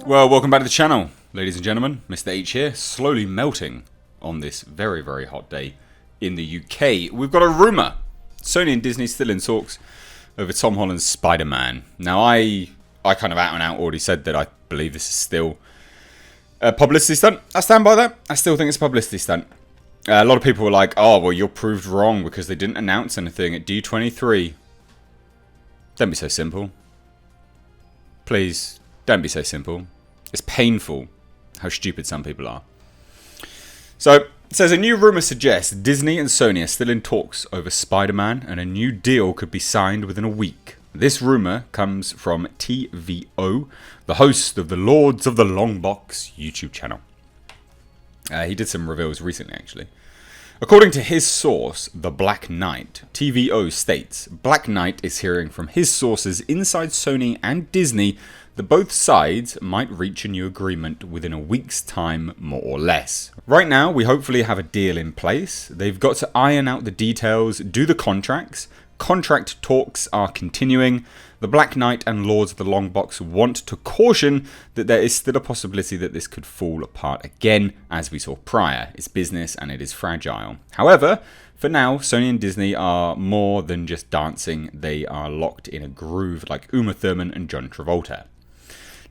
Well, welcome back to the channel, ladies and gentlemen. Mr. H here, slowly melting on this very, very hot day in the UK. We've got a rumour. Sony and Disney still in talks over Tom Holland's Spider-Man. Now, I kind of out and out already said that I believe this is still a publicity stunt. I stand by that. I still think it's a publicity stunt. A lot of people were like, oh, well, you're proved wrong because they didn't announce anything at D23. Don't be so simple. Please, don't be so simple. It's painful how stupid some people are. So, it says a new rumour suggests Disney and Sony are still in talks over Spider-Man and a new deal could be signed within a week. This rumour comes from TVO, the host of the Lords of the Long Box YouTube channel. He did some reveals recently, actually. According to his source, The Black Knight, TVO states, Black Knight is hearing from his sources inside Sony and Disney that both sides might reach a new agreement within a week's time, more or less. Right now, we hopefully have a deal in place. They've got to iron out the details, do the contracts. Contract talks are continuing. The Black Knight and Lords of the Long Box want to caution that there is still a possibility that this could fall apart again, as we saw prior. It's business and it is fragile. However, for now, Sony and Disney are more than just dancing. They are locked in a groove like Uma Thurman and John Travolta.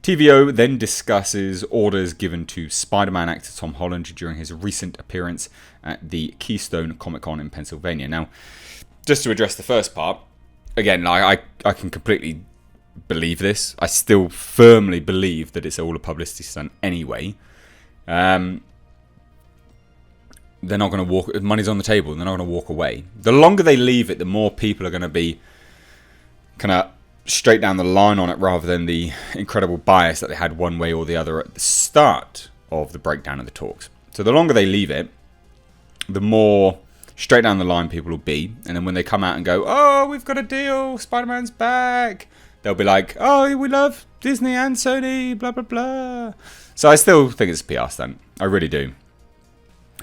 TVO then discusses orders given to Spider-Man actor Tom Holland during his recent appearance at the Keystone Comic-Con in Pennsylvania. Now, just to address the first part, again, I can completely believe this. I still firmly believe that it's all a publicity stunt anyway. They're not going to walk... Money's on the table. They're not going to walk away. The longer they leave it, the more people are going to be kind of straight down the line on it rather than the incredible bias that they had one way or the other at the start of the breakdown of the talks. So the longer they leave it, the more straight down the line people will be. And then when they come out and go, oh, we've got a deal, Spider-Man's back, they'll be like, oh, we love Disney and Sony, blah, blah, blah. So I still think it's a PR stunt. I really do.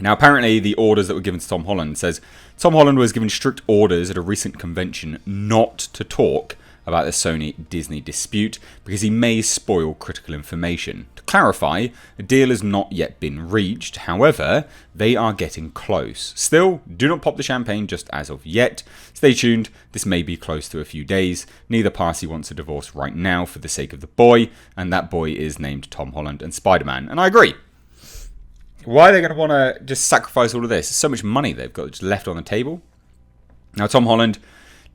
Now, apparently, the orders that were given to Tom Holland says Tom Holland was given strict orders at a recent convention not to talk about the Sony-Disney dispute because he may spoil critical information. To clarify, a deal has not yet been reached. However, they are getting close. Still, do not pop the champagne just as of yet. Stay tuned. This may be close to a few days. Neither party wants a divorce right now for the sake of the boy, and that boy is named Tom Holland and Spider-Man. And I agree. Why are they going to want to just sacrifice all of this? There's so much money they've got just left on the table. Now, Tom Holland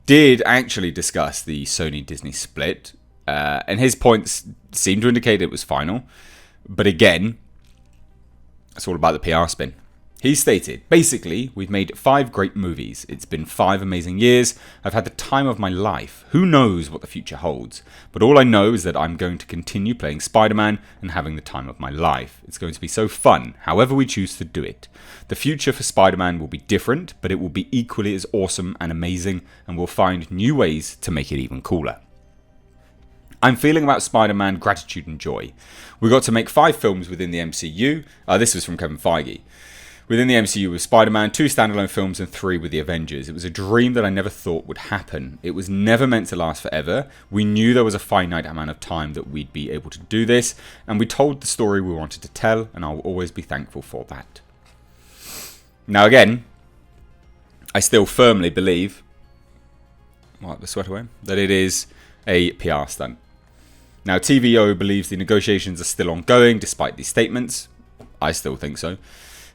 did actually discuss the Sony-Disney split, and his points seemed to indicate it was final. But again, it's all about the PR spin. He stated, basically, we've made 5 great movies. It's been 5 amazing years. I've had the time of my life. Who knows what the future holds? But all I know is that I'm going to continue playing Spider-Man and having the time of my life. It's going to be so fun, however we choose to do it. The future for Spider-Man will be different, but it will be equally as awesome and amazing, and we'll find new ways to make it even cooler. I'm feeling about Spider-Man gratitude and joy. We got to make 5 films within the MCU. This was from Kevin Feige. Within the MCU with Spider-Man, 2 standalone films and 3 with the Avengers. It was a dream that I never thought would happen. It was never meant to last forever. We knew there was a finite amount of time that we'd be able to do this, and we told the story we wanted to tell, and I'll always be thankful for that. Now again, I still firmly believe, wipe the sweat away, that it is a PR stunt. Now TVO believes the negotiations are still ongoing despite these statements. I still think so.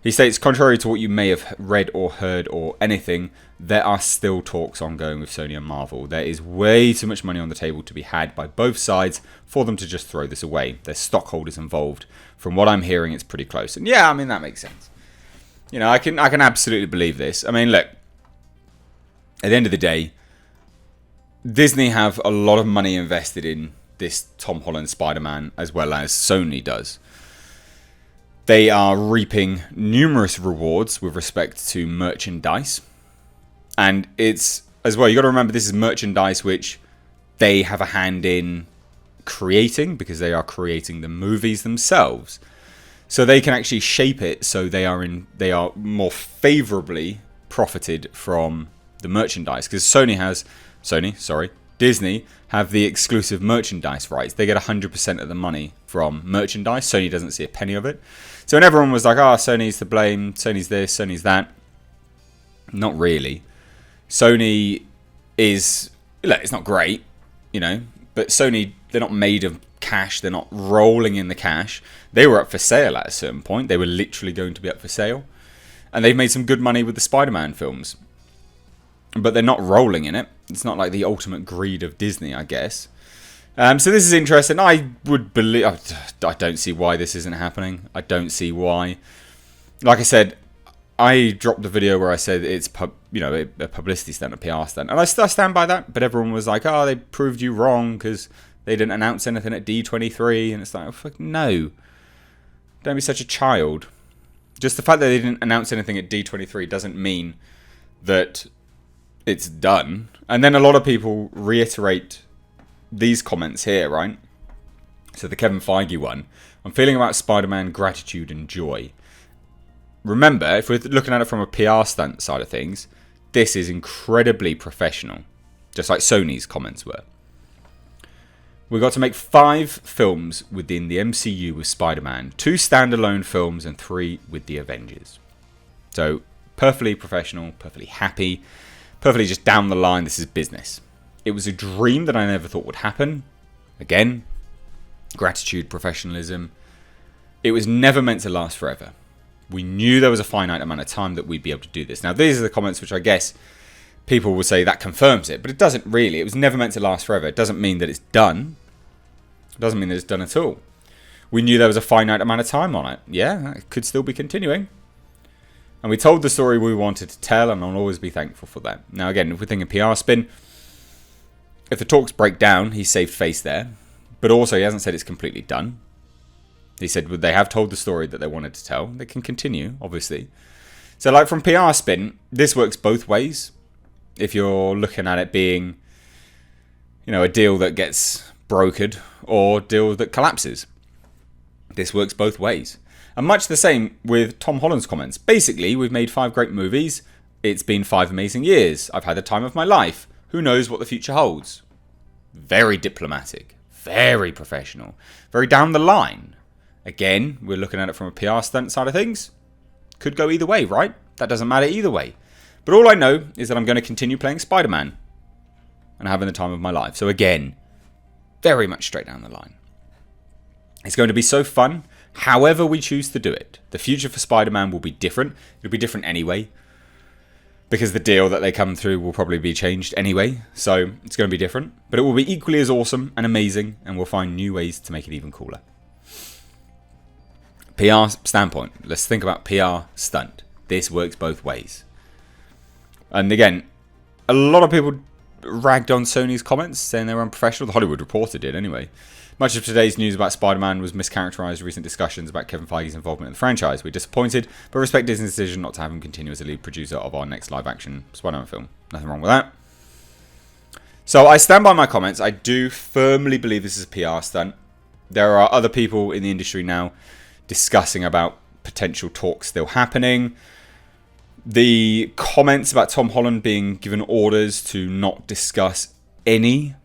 He states, contrary to what you may have read or heard or anything, there are still talks ongoing with Sony and Marvel. There is way too much money on the table to be had by both sides for them to just throw this away. There's stockholders involved. From what I'm hearing, it's pretty close. And yeah, I mean, that makes sense. You know, I can absolutely believe this. I mean, look, at the end of the day, Disney have a lot of money invested in this Tom Holland Spider-Man as well as Sony does. They are reaping numerous rewards with respect to merchandise. And it's, as well, you got to remember this is merchandise which they have a hand in creating because they are creating the movies themselves. So they can actually shape it so they are more favorably profited from the merchandise. Because Disney Disney have the exclusive merchandise rights. They get 100% of the money from merchandise. Sony doesn't see a penny of it. So when everyone was like, oh, Sony's to blame, Sony's this, Sony's that. Not really. Sony is, look, it's not great, you know, but Sony, they're not made of cash. They're not rolling in the cash. They were up for sale at a certain point. They were literally going to be up for sale. And they've made some good money with the Spider-Man films. But they're not rolling in it. It's not like the ultimate greed of Disney, I guess. So this is interesting. I would believe... I don't see why this isn't happening. I don't see why. Like I said, I dropped a video where I said it's a publicity stunt, a PR stunt. And I stand by that. But everyone was like, oh, they proved you wrong because they didn't announce anything at D23. And it's like, oh, fuck no. Don't be such a child. Just the fact that they didn't announce anything at D23 doesn't mean that it's done. And then a lot of people reiterate these comments here, right? So the Kevin Feige one. I'm feeling about Spider-Man gratitude and joy. Remember, if we're looking at it from a PR stunt side of things, this is incredibly professional. Just like Sony's comments were. We got to make 5 films within the MCU with Spider-Man. 2 standalone films and 3 with the Avengers. So, perfectly professional, perfectly happy, perfectly just down the line, this is business. It was a dream that I never thought would happen. Again, gratitude, professionalism. It was never meant to last forever. We knew there was a finite amount of time that we'd be able to do this. Now, these are the comments which I guess people will say that confirms it, but it doesn't really. It was never meant to last forever. It doesn't mean that it's done. It doesn't mean that it's done at all. We knew there was a finite amount of time on it. Yeah, it could still be continuing. And we told the story we wanted to tell, and I'll always be thankful for that. Now, again, if we're thinking PR spin, if the talks break down, he saved face there. But also, he hasn't said it's completely done. He said they have told the story that they wanted to tell. They can continue, obviously. So, like, from PR spin, this works both ways. If you're looking at it being, a deal that gets brokered or deal that collapses. This works both ways. And much the same with Tom Holland's comments. Basically, we've made 5 great movies. It's been 5 amazing years. I've had the time of my life. Who knows what the future holds? Very diplomatic. Very professional. Very down the line. Again, we're looking at it from a PR stunt side of things. Could go either way, right? That doesn't matter either way. But all I know is that I'm going to continue playing Spider-Man. And having the time of my life. So again, very much straight down the line. It's going to be so fun. However we choose to do it. The future for Spider-Man will be different. It'll be different anyway. Because the deal that they come through will probably be changed anyway. So it's going to be different. But it will be equally as awesome and amazing. And we'll find new ways to make it even cooler. PR standpoint. Let's think about PR stunt. This works both ways. And again, a lot of people ragged on Sony's comments, saying they were unprofessional. The Hollywood Reporter did anyway. Much of today's news about Spider-Man was mischaracterized recent discussions about Kevin Feige's involvement in the franchise. We're disappointed, but respect Disney's decision not to have him continue as a lead producer of our next live-action Spider-Man film. Nothing wrong with that. So I stand by my comments. I do firmly believe this is a PR stunt. There are other people in the industry now discussing about potential talks still happening. The comments about Tom Holland being given orders to not discuss any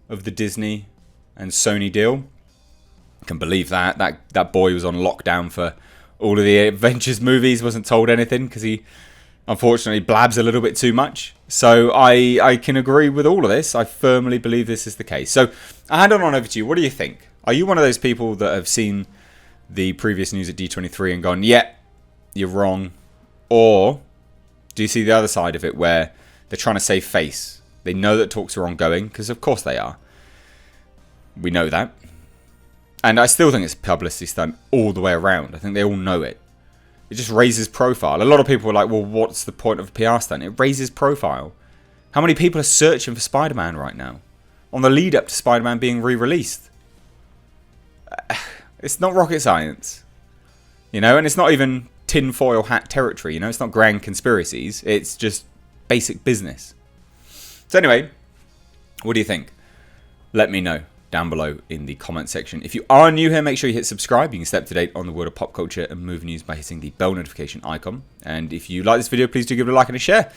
of the Disney and Sony deal. I can believe that. That boy was on lockdown for all of the Avengers movies, wasn't told anything because he unfortunately blabs a little bit too much. So I can agree with all of this. I firmly believe this is the case. So I hand on over to you. What do you think? Are you one of those people that have seen the previous news at D23 and gone, yeah, you're wrong? Or do you see the other side of it where they're trying to save face? They know that talks are ongoing, because of course they are. We know that. And I still think it's a publicity stunt all the way around. I think they all know it. It just raises profile. A lot of people are like, well, what's the point of a PR stunt? It raises profile. How many people are searching for Spider-Man right now? On the lead up to Spider-Man being re-released. It's not rocket science. And it's not even tinfoil hat territory. It's not grand conspiracies. It's just basic business. So anyway, what do you think? Let me know down below in the comment section. If you are new here, make sure you hit subscribe. You can stay up to date on the world of pop culture and movie news by hitting the bell notification icon. And if you like this video, please do give it a like and a share.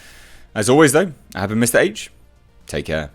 As always though, I have been Mr. H. Take care.